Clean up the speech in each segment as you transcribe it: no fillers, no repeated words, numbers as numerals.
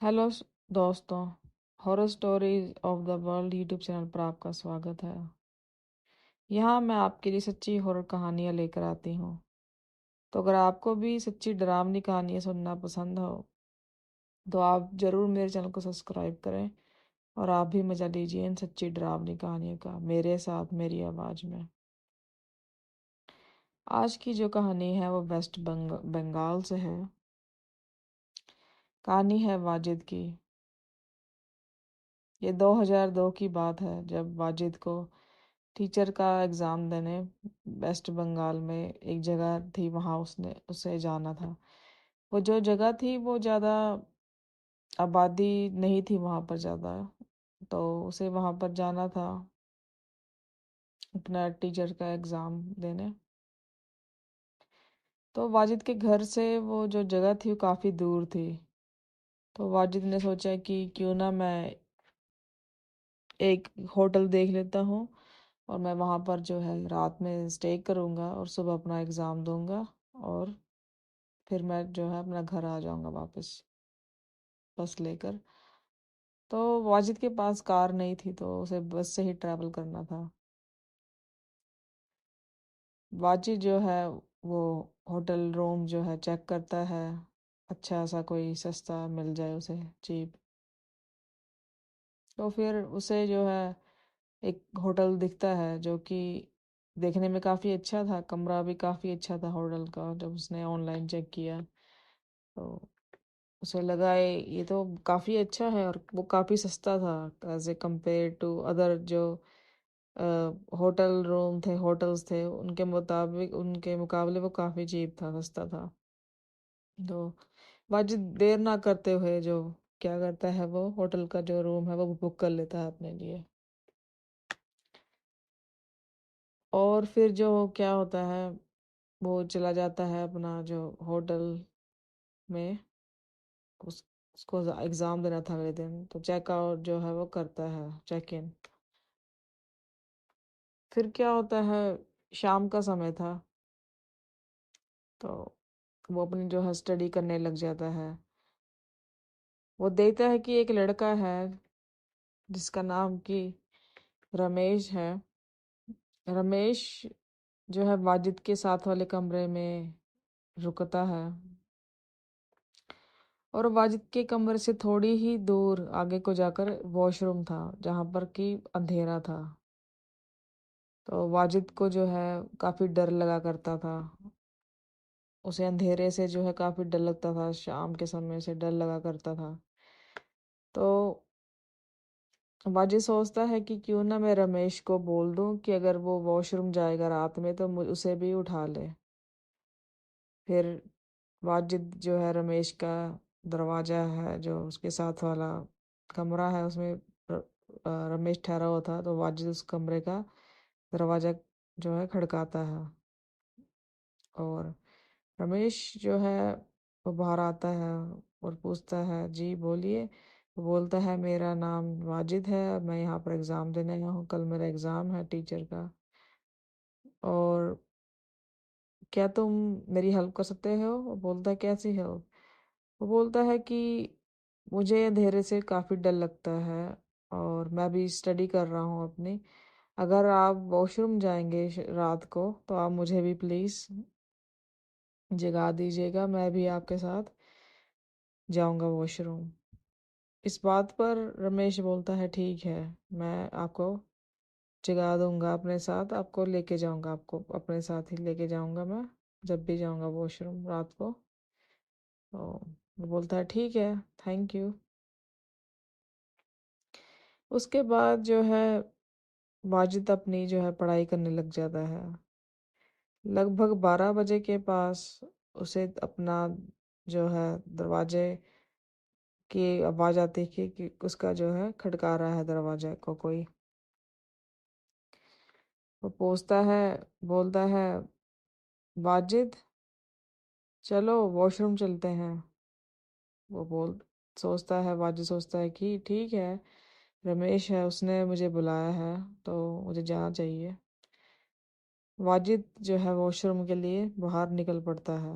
Hello दोस्तों। Horror stories of the world YouTube channel पर आपका स्वागत है। यहाँ मैं आपके लिए सच्ची हॉरर कहानियाँ लेकर आती हूँ। तो अगर आपको भी सच्ची डरावनी कहानियाँ सुनना पसंद हो तो आप ज़रूर मेरे चैनल को सब्सक्राइब करें और आप भी मज़ा लीजिए इन सच्ची डरावनी कहानियों का मेरे साथ मेरी आवाज़ में। आज की जो कहानी है वो वेस्ट बंगाल से है। कहानी है वाजिद की। ये 2002 की बात है जब वाजिद को टीचर का एग्ज़ाम देने वेस्ट बंगाल में एक जगह थी, वहाँ उसने उसे जाना था। वो जो जगह थी वो ज़्यादा आबादी नहीं थी वहाँ पर ज़्यादा, तो उसे वहाँ पर जाना था अपना टीचर का एग्ज़ाम देने। तो वाजिद के घर से वो जो जगह थी वो काफ़ी दूर थी। तो वाजिद ने सोचा कि क्यों ना मैं एक होटल देख लेता हूँ और मैं वहाँ पर जो है रात में स्टे करूँगा और सुबह अपना एग्ज़ाम दूंगा और फिर मैं जो है अपना घर आ जाऊंगा वापस बस लेकर। तो वाजिद के पास कार नहीं थी तो उसे बस से ही ट्रैवल करना था। वाजिद जो है वो होटल रूम जो है चेक करता है, अच्छा सा कोई सस्ता मिल जाए उसे, चीप। तो फिर उसे जो है एक होटल दिखता है जो कि देखने में काफ़ी अच्छा था, कमरा भी काफ़ी अच्छा था होटल का। जब उसने ऑनलाइन चेक किया तो उसे लगा ये तो काफ़ी अच्छा है और वो काफ़ी सस्ता था as a compared to other जो होटल रूम थे, होटल्स थे, उनके मुताबिक उनके मुकाबले वो काफ़ी चीप था, सस्ता था। तो वाजिद देर ना करते हुए जो क्या करता है, वो होटल का जो रूम है वो बुक कर लेता है अपने लिए। और फिर जो क्या होता है, वो चला जाता है अपना जो होटल में, उसको एग्ज़ाम देना था अगले दिन। तो चेकआउट जो है वो करता है, चेक इन। फिर क्या होता है, शाम का समय था तो वो अपनी जो है स्टडी करने लग जाता है। वो देखता है कि एक लड़का है जिसका नाम कि रमेश है। रमेश जो है वाजिद के साथ वाले कमरे में रुकता है और वाजिद के कमरे से थोड़ी ही दूर आगे को जाकर वॉशरूम था जहाँ पर कि अंधेरा था। तो वाजिद को जो है काफ़ी डर लगा करता था। उसे अंधेरे से जो है काफ़ी डर लगता था, शाम के समय से डर लगा करता था। तो वाजिद सोचता है कि क्यों ना मैं रमेश को बोल दूं कि अगर वो वॉशरूम जाएगा रात में तो उसे भी उठा ले। फिर वाजिद जो है रमेश का दरवाज़ा है जो उसके साथ वाला कमरा है उसमें रमेश ठहरा हुआ था, तो वाजिद उस कमरे का दरवाज़ा जो है खड़काता है और रमेश जो है वो बाहर आता है और पूछता है, जी बोलिए। वो बोलता है, मेरा नाम वाजिद है, मैं यहाँ पर एग्ज़ाम देने आया हूँ, कल मेरा एग्ज़ाम है टीचर का, और क्या तुम मेरी हेल्प कर सकते हो। वो बोलता है, कैसी हेल्प। वो बोलता है कि मुझे अंधेरे से काफ़ी डर लगता है और मैं भी स्टडी कर रहा हूँ अपनी। अगर आप वॉशरूम जाएंगे रात को तो आप मुझे भी प्लीज़ जगा दीजिएगा, मैं भी आपके साथ जाऊंगा वॉशरूम। इस बात पर रमेश बोलता है, ठीक है, मैं आपको जगा दूंगा अपने साथ, आपको लेके जाऊंगा, आपको अपने साथ ही लेके जाऊंगा मैं जब भी जाऊंगा वॉशरूम रात को। तो वो बोलता है, ठीक है, थैंक यू। उसके बाद जो है वाजिद अपनी जो है पढ़ाई करने लग जाता है। लगभग 12 बजे के पास उसे अपना जो है दरवाजे की आवाज़ आती है कि उसका जो है खटका रहा है दरवाजे को कोई। वो पूछता है, बोलता है, वाजिद चलो वॉशरूम चलते हैं। वो बोल सोचता है, वाजिद सोचता है कि ठीक है, रमेश है, उसने मुझे बुलाया है तो मुझे जाना चाहिए। वाजिद जो है वॉशरूम के लिए बाहर निकल पड़ता है।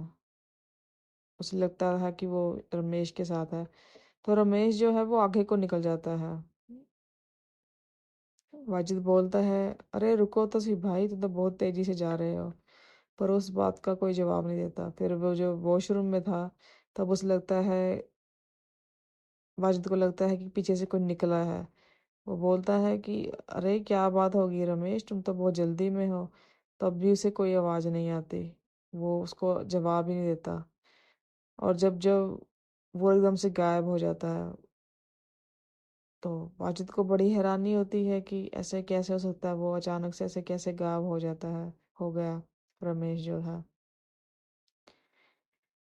उसे लगता है कि वो रमेश के साथ है तो रमेश जो है वो आगे को निकल जाता है। वाजिद बोलता है, अरे रुको तो सही भाई, तुम तो बहुत तेजी से जा रहे हो। पर उस बात का कोई जवाब नहीं देता। फिर वो जो वॉशरूम में था, तब उसे लगता है, वाजिद को लगता है कि पीछे से कोई निकला है। वो बोलता है कि अरे क्या बात होगी रमेश, तुम तो बहुत जल्दी में हो। तब भी उसे कोई आवाज़ नहीं आती। वो उसको जवाब ही नहीं देता। और जब जब वो एकदम से गायब हो जाता है, तो वाजिद को बड़ी हैरानी होती है कि ऐसे कैसे हो सकता है, वो अचानक से ऐसे कैसे गायब हो जाता है, हो गया रमेश जो है।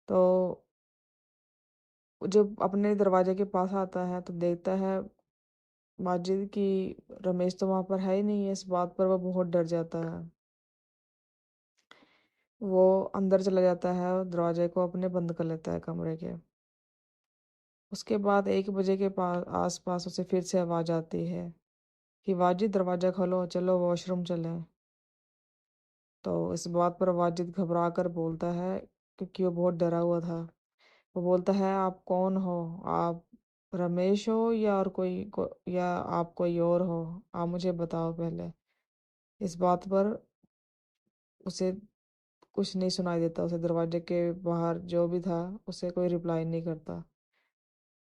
तो जब अपने दरवाजे के पास आता है तो देखता है माजिद की रमेश तो वहां पर है ही नहीं है। इस बात पर वो बहुत डर जाता है। वो अंदर चला जाता है और दरवाजे को अपने बंद कर लेता है कमरे के। उसके बाद 1 बजे के पास आस पास उसे फिर से आवाज़ आती है कि वाजिद दरवाज़ा खोलो, चलो वॉशरूम चलें। तो इस बात पर वाजिद घबरा कर बोलता है, क्योंकि वो बहुत डरा हुआ था। वो बोलता है, आप कौन हो? आप रमेश हो या और या आप कोई और हो? आप मुझे बताओ पहले। इस बात पर उसे कुछ नहीं सुनाई देता। उसे दरवाजे के बाहर जो भी था, उसे कोई रिप्लाई नहीं करता।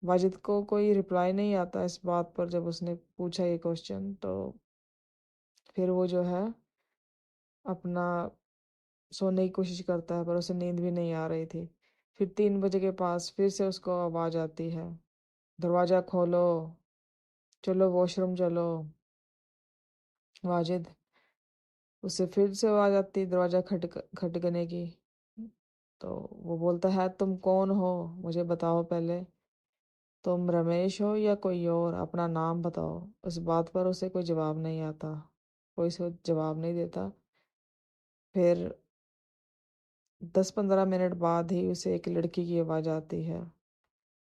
वाजिद को कोई रिप्लाई नहीं आता इस बात पर। जब उसने पूछा ये क्वेश्चन, तो फिर वो जो है अपना सोने की कोशिश करता है, पर उसे नींद भी नहीं आ रही थी। फिर 3 बजे के पास फिर से उसको आवाज़ आती है, दरवाज़ा खोलो, चलो वॉशरूम चलो। वाजिद, उसे फिर से आवाज़ आती है दरवाज़ा खटकने की। तो वो बोलता है, तुम कौन हो? मुझे बताओ पहले। तुम रमेश हो या कोई और? अपना नाम बताओ। उस बात पर उसे कोई जवाब नहीं आता। कोई उसे जवाब नहीं देता। फिर 10-15 मिनट बाद ही उसे एक लड़की की आवाज़ आती है।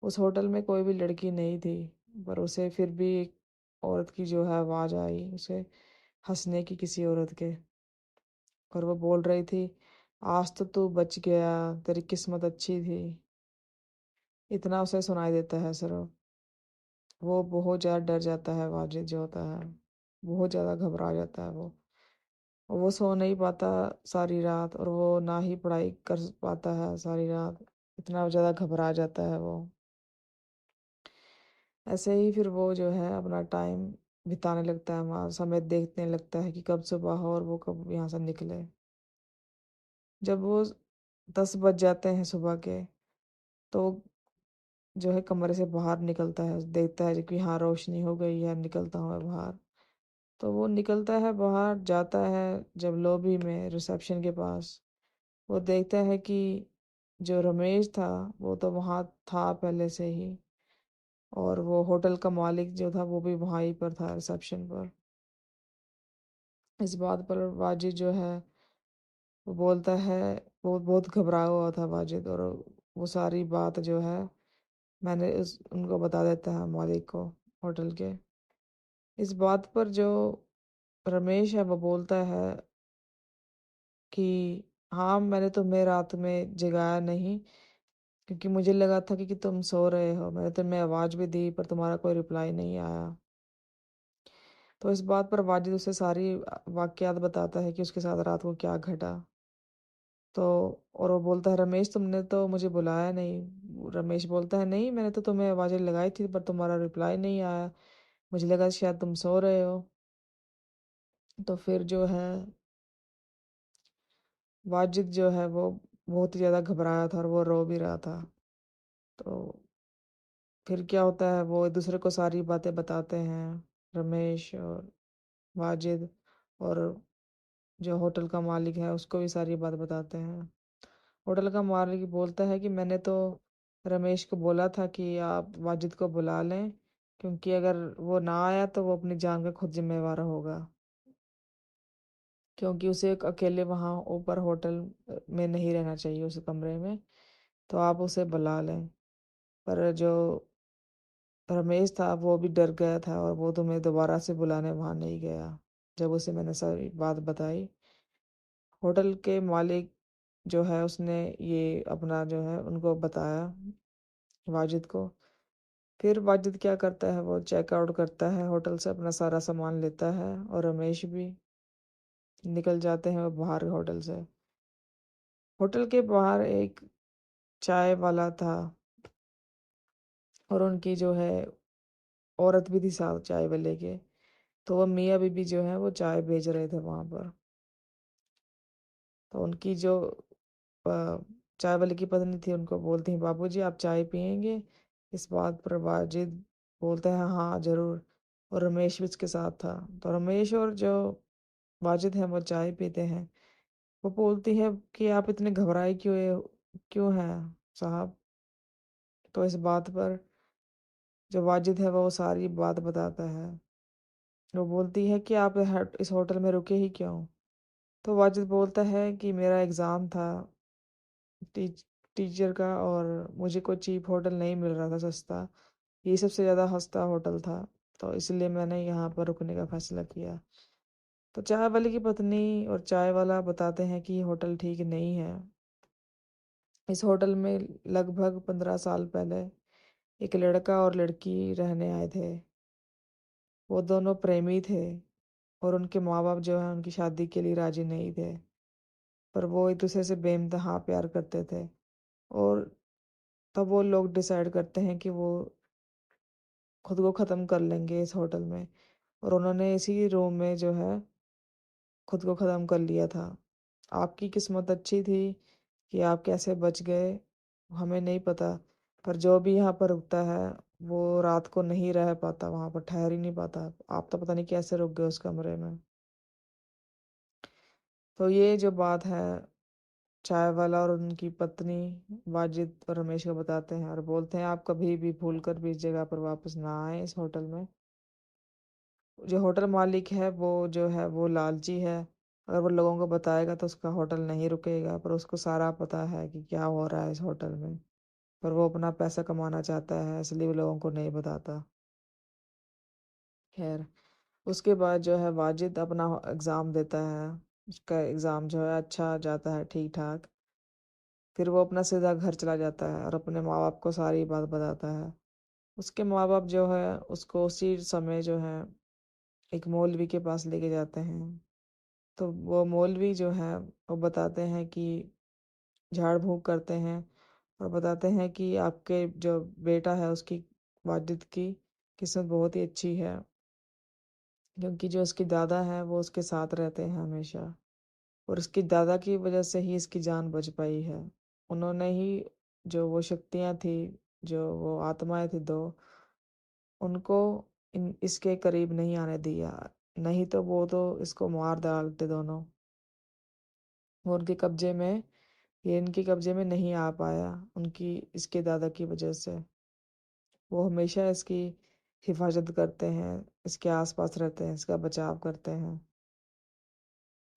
उस होटल में कोई भी लड़की नहीं थी, पर उसे फिर भी एक औरत की जो है आवाज़ आई, उसे हंसने की, किसी औरत के। और वो बोल रही थी, आज तो तू बच गया, तेरी किस्मत अच्छी थी। इतना उसे सुनाई देता है सिर्फ। वो बहुत ज़्यादा डर जाता है, वाजिद जो होता है बहुत ज़्यादा घबरा जाता है वो। और वो सो नहीं पाता सारी रात, और वो ना ही पढ़ाई कर पाता है सारी रात। इतना ज़्यादा घबरा जाता है वो। ऐसे ही फिर वो जो है अपना टाइम बिताने लगता है वहाँ, समय देखने लगता है कि कब सुबह हो और वो कब यहाँ से निकले। जब वो 10 बज जाते हैं सुबह के, तो जो है कमरे से बाहर निकलता है, देखता है कि हाँ रोशनी हो गई है, निकलता हूँ मैं बाहर। तो वो निकलता है बाहर, जाता है जब लॉबी में रिसेप्शन के पास, वो देखता है कि जो रमेश था वो तो वहाँ था पहले से ही। और वो होटल का मालिक जो था वो भी वहाँ ही पर था, रिसेप्शन पर। इस बात पर वाजिद जो है वो बोलता है, वो बहुत घबराया हुआ था वाजिद, और वो सारी बात जो है मैंने उनको बता देता है मालिक को, होटल के। इस बात पर जो रमेश है वो बोलता है कि हाँ, मैंने तुम्हें रात में जगाया नहीं, क्योंकि मुझे लगा था कि तुम सो रहे हो। मैंने तुम्हें आवाज़ भी दी, पर तुम्हारा कोई रिप्लाई नहीं आया। तो इस बात पर वाजिद उसे सारी वाकयात बताता है कि उसके साथ रात को क्या घटा। तो और वो बोलता है, रमेश तुमने तो मुझे बुलाया नहीं। रमेश बोलता है, नहीं मैंने तो तुम्हें आवाज़ें लगाई थी, पर तुम्हारा रिप्लाई नहीं आया। मुझे लगा शायद तुम सो रहे हो। तो फिर जो है वाजिद जो है वो बहुत ही ज़्यादा घबराया था, और वो रो भी रहा था। तो फिर क्या होता है, वो एक दूसरे को सारी बातें बताते हैं, रमेश और वाजिद। और जो होटल का मालिक है उसको भी सारी बात बताते हैं। होटल का मालिक बोलता है कि मैंने तो रमेश को बोला था कि आप वाजिद को बुला लें, क्योंकि अगर वो ना आया तो वो अपनी जान का खुद जिम्मेवार होगा। क्योंकि उसे एक अकेले वहाँ ऊपर होटल में नहीं रहना चाहिए, उस कमरे में। तो आप उसे बुला लें। पर जो रमेश था वो भी डर गया था, और वो तुम्हें दोबारा से बुलाने वहाँ नहीं गया। जब उसे मैंने सारी बात बताई, होटल के मालिक जो है उसने ये अपना जो है उनको बताया, वाजिद को। फिर वाजिद क्या करता है, वो चेकआउट करता है होटल से, अपना सारा सामान लेता है, और रमेश भी निकल जाते हैं बाहर होटल से। होटल के बाहर एक चाय वाला था, और उनकी जो है औरत भी थी साथ चाय वाले के। तो वो मियाँ बीबी जो है वो चाय भेज रहे थे वहां पर। तो उनकी जो अ, चाय वाले की पत्नी थी, उनको बोलती हैं, बाबूजी आप चाय पियेंगे? इस बात पर वाजिद बोलता है, हाँ जरूर। और रमेश भी उसके साथ था। तो रमेश और जो वाजिद है वो चाय पीते हैं। वो बोलती है कि आप इतने घबराए क्यों हैं साहब? तो इस बात पर जो वाजिद है वो सारी बात बताता है। वो बोलती है कि आप इस होटल में रुके ही क्यों? तो वाजिद बोलता है कि मेरा एग्ज़ाम था टीचर का, और मुझे कोई चीप होटल नहीं मिल रहा था सस्ता। ये सबसे ज़्यादा सस्ता होटल था, तो इसलिए मैंने यहाँ पर रुकने का फैसला किया। तो चाय वाले की पत्नी और चाय वाला बताते हैं कि ये होटल ठीक नहीं है। इस होटल में लगभग 15 साल पहले एक लड़का और लड़की रहने आए थे। वो दोनों प्रेमी थे, और उनके माँ बाप जो है उनकी शादी के लिए राजी नहीं थे। पर वो एक दूसरे से बेइंतहा प्यार करते थे। और तब वो लोग डिसाइड करते हैं कि वो खुद को ख़त्म कर लेंगे इस होटल में। और उन्होंने इसी रूम में जो है खुद को ख़त्म कर लिया था। आपकी किस्मत अच्छी थी कि आप कैसे बच गए, हमें नहीं पता। पर जो भी यहाँ पर रुकता है वो रात को नहीं रह पाता, वहाँ पर ठहर ही नहीं पाता। आप तो पता नहीं कैसे रुक गए उस कमरे में। तो ये जो बात है, चाय वाला और उनकी पत्नी वाजिद और रमेश को बताते हैं, और बोलते हैं आप कभी भी भूल कर भी इस जगह पर वापस ना आए, इस होटल में। जो होटल मालिक है वो जो है वो लालची है। अगर वो लोगों को बताएगा तो उसका होटल नहीं रुकेगा, पर उसको सारा पता है कि क्या हो रहा है इस होटल में। पर वो अपना पैसा कमाना चाहता है, इसलिए वो लोगों को नहीं बताता। खैर, उसके बाद जो है वाजिद अपना एग्ज़ाम देता है। उसका एग्ज़ाम जो है अच्छा जाता है, ठीक ठाक। फिर वो अपना सीधा घर चला जाता है और अपने माँ बाप को सारी बात बताता है। उसके माँ बाप जो है उसको उसी समय जो है एक मौलवी के पास लेके जाते हैं। तो वो मौलवी जो है वो बताते हैं कि झाड़ फूँक करते हैं, और बताते हैं कि आपके जो बेटा है उसकी, वाजिद की किस्मत बहुत ही अच्छी है, क्योंकि जो उसके दादा हैं वो उसके साथ रहते हैं हमेशा। और उसकी दादा की वजह से ही इसकी जान बच पाई है। उन्होंने ही जो वो शक्तियाँ थी, जो वो आत्माएं थी दो, उनको इसके करीब नहीं आने दिया। नहीं तो वो तो इसको मार डालते दोनों। वो उनके कब्जे में ये इनके कब्जे में नहीं आ पाया, उनकी इसके दादा की वजह से। वो हमेशा इसकी हिफाजत करते हैं, इसके आसपास रहते हैं, इसका बचाव करते हैं।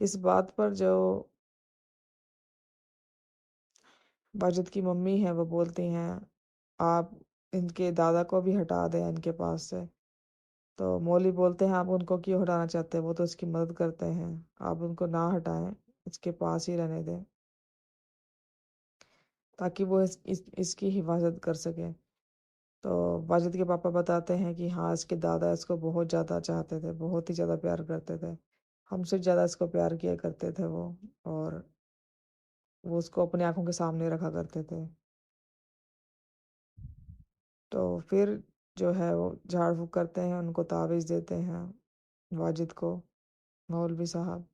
इस बात पर जो वाजिद की मम्मी है वो बोलती हैं, आप इनके दादा को भी हटा दें इनके पास से। तो मौली बोलते हैं, आप उनको क्यों हटाना चाहते हैं, वो तो इसकी मदद करते हैं। आप उनको ना हटाएं, इसके पास ही रहने दें, ताकि वो इसकी हिफाजत कर सके। तो वाजिद के पापा बताते हैं कि हाँ, इसके दादा इसको बहुत ज़्यादा चाहते थे, बहुत ही ज़्यादा प्यार करते थे। हमसे ज़्यादा इसको प्यार किया करते थे वो। और वो उसको अपनी आंखों के सामने रखा करते थे। तो फिर जो है वो झाड़ फूँक करते हैं, उनको ताबीज़ देते हैं वाजिद को, मौलवी साहब।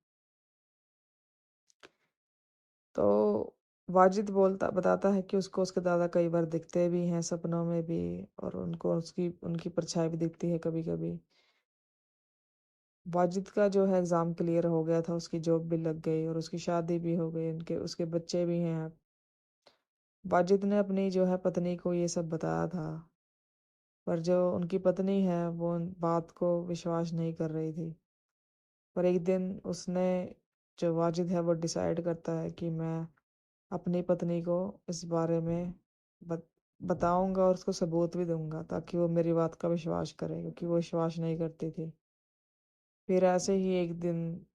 तो वाजिद बोलता बताता है कि उसको उसके दादा कई बार दिखते भी हैं सपनों में भी, और उनको उसकी उनकी परछाई भी दिखती है कभी कभी। वाजिद का जो है एग्ज़ाम क्लियर हो गया था, उसकी जॉब भी लग गई और उसकी शादी भी हो गई, उनके उसके बच्चे भी हैं अब। वाजिद ने अपनी जो है पत्नी को ये सब बताया था, पर जो उनकी पत्नी है वो उन बात को विश्वास नहीं कर रही थी। पर एक दिन उसने, जो वाजिद है वो डिसाइड करता है कि मैं अपनी पत्नी को इस बारे में बत, बताऊंगा, और उसको सबूत भी दूंगा, ताकि वो मेरी बात का विश्वास करे, क्योंकि वो विश्वास नहीं करती थी। फिर ऐसे ही एक दिन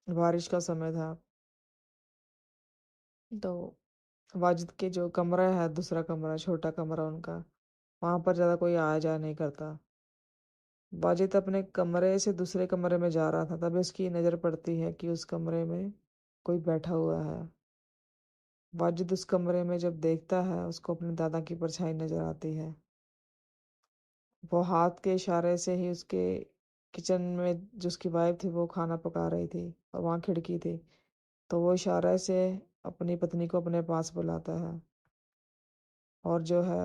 बारिश का समय था। तो वाजिद के जो कमरा है, दूसरा कमरा, छोटा कमरा उनका, वहां पर ज्यादा कोई आया जाया नहीं करता। वाजिद अपने कमरे से दूसरे कमरे में जा रहा था, तभी उसकी नजर पड़ती है कि उस कमरे में कोई बैठा हुआ है। वाजिद उस कमरे में जब देखता है, उसको अपने दादा की परछाई नजर आती है। वो हाथ के इशारे से ही उसके किचन में जो उसकी वाइफ थी वो खाना पका रही थी, और वहाँ खिड़की थी। तो वो इशारे से अपनी पत्नी को अपने पास बुलाता है, और जो है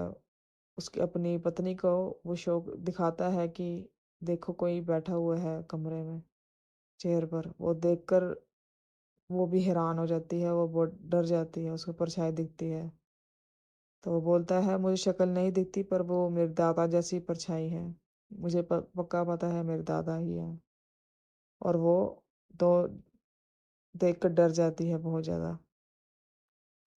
उसकी अपनी पत्नी को वो शौक दिखाता है कि देखो कोई बैठा हुआ है कमरे में, चेयर पर। वो देखकर वो भी हैरान हो जाती है, वो बहुत डर जाती है, उसको परछाई दिखती है। तो वो बोलता है मुझे शक्ल नहीं दिखती, पर वो मेरे दादा जैसी परछाई है। मुझे पक्का पता है मेरे दादा ही है। और वो तो देख कर डर जाती है बहुत ज्यादा।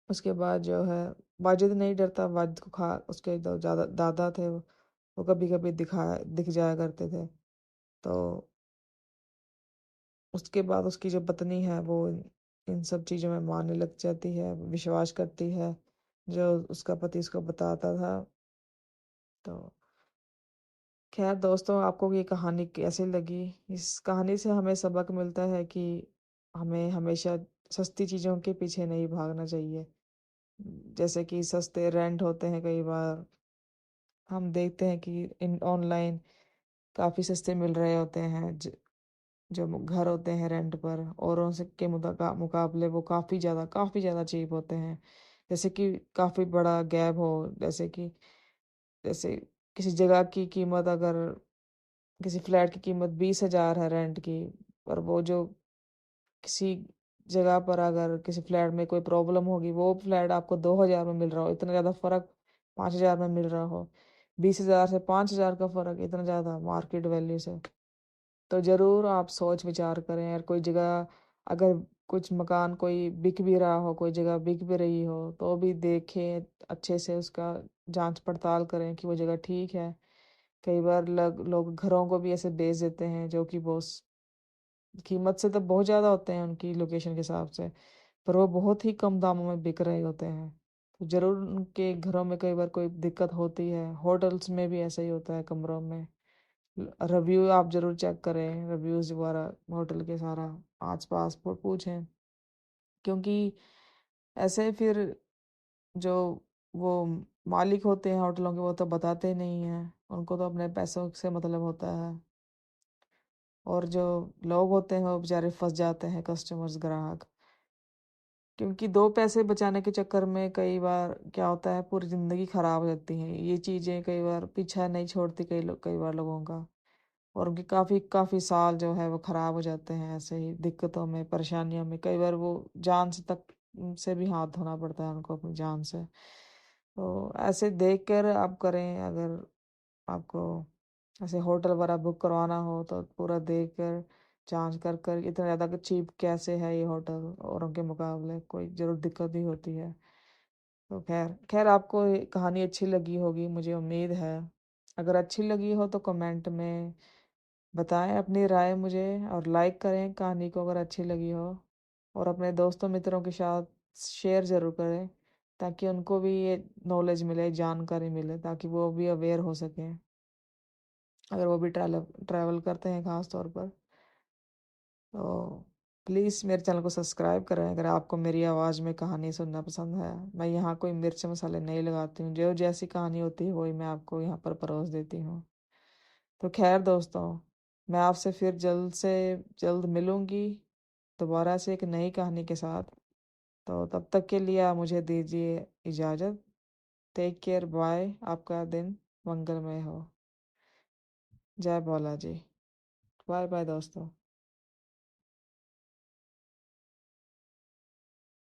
उसके बाद जो है वाजिद नहीं डरता। वाजिद को खा उसके जो ज्यादा दादा थे वो कभी कभी दिख जाया करते थे। तो उसके बाद उसकी जो पत्नी है वो इन सब चीजों में मानने लग जाती है, विश्वास करती है जो उसका पति उसको बताता था। तो खैर दोस्तों, आपको ये कहानी कैसी लगी? इस कहानी से हमें सबक मिलता है कि हमें हमेशा सस्ती चीज़ों के पीछे नहीं भागना चाहिए। जैसे कि सस्ते रेंट होते हैं, कई बार हम देखते हैं कि इन ऑनलाइन काफ़ी सस्ते मिल रहे होते हैं। जो घर होते हैं रेंट पर, औरों से के मुकाबले वो काफ़ी ज़्यादा चीप होते हैं। जैसे कि काफ़ी बड़ा गैप हो, जैसे किसी जगह की कीमत, अगर किसी फ्लैट की कीमत 20,000 है रेंट की, पर वो जो किसी जगह पर अगर किसी फ्लैट में कोई प्रॉब्लम होगी, वो फ्लैट आपको 2,000 में मिल रहा हो, इतना ज़्यादा फर्क, 5,000 में मिल रहा हो। 20,000 से 5,000 का फर्क, इतना ज़्यादा मार्केट वैल्यू से। तो ज़रूर आप सोच विचार करें। यार कोई जगह, अगर कुछ मकान कोई बिक भी रहा हो, कोई जगह बिक भी रही हो, तो भी देखें अच्छे से, उसका जांच पड़ताल करें कि वो जगह ठीक है। कई बार लोग घरों को भी ऐसे बेच देते हैं, जो कि बहुत कीमत से तो बहुत ज़्यादा होते हैं उनकी लोकेशन के हिसाब से, पर वो बहुत ही कम दामों में बिक रहे होते हैं। तो ज़रूर उनके घरों में कई बार कोई दिक्कत होती है। होटल्स में भी ऐसा ही होता है, कमरों में। रिव्यू आप जरूर चेक करें, रिव्यूज दोबारा होटल के सारा आस पास पूछें। क्योंकि ऐसे फिर जो वो मालिक होते हैं होटलों के, वो तो बताते नहीं हैं, उनको तो अपने पैसों से मतलब होता है। और जो लोग होते हैं वो बेचारे फंस जाते हैं, कस्टमर्स, ग्राहक। क्योंकि दो पैसे बचाने के चक्कर में कई बार क्या होता है, पूरी जिंदगी खराब हो जाती है ये चीजें। कई बार पीछा नहीं छोड़ती कई बार लोगों का, और उनके काफी काफी साल जो है वो खराब हो जाते हैं ऐसे ही दिक्कतों में, परेशानियों में। कई बार वो जान से भी हाथ धोना पड़ता है उनको, अपनी जान से। तो ऐसे देख कर आप करें। अगर आपको ऐसे होटल वगैरह बुक करवाना हो तो पूरा देख कर, जांच कर कर, इतना ज़्यादा चीप कैसे है ये होटल और उनके मुकाबले, कोई ज़रूर दिक्कत ही होती है। तो खैर खैर, आपको ये कहानी अच्छी लगी होगी, मुझे उम्मीद है। अगर अच्छी लगी हो तो कमेंट में बताएं अपनी राय मुझे, और लाइक करें कहानी को अगर अच्छी लगी हो। और अपने दोस्तों मित्रों के साथ शेयर ज़रूर करें, ताकि उनको भी ये नॉलेज मिले, जानकारी मिले, ताकि वो भी अवेयर हो सकें, अगर वो भी ट्रैवल करते हैं खास तौर पर। तो प्लीज़ मेरे चैनल को सब्सक्राइब करें अगर आपको मेरी आवाज़ में कहानी सुनना पसंद है। मैं यहाँ कोई मिर्च मसाले नहीं लगाती हूँ, जो जैसी कहानी होती है वही मैं आपको यहाँ पर परोस देती हूँ। तो खैर दोस्तों, मैं आपसे फिर जल्द से जल्द मिलूंगी दोबारा से एक नई कहानी के साथ। तो तब तक के लिए आप मुझे दीजिए इजाज़त। Take care, bye. आपका दिन मंगलमय हो। जय बालाजी। बाय बाय दोस्तों।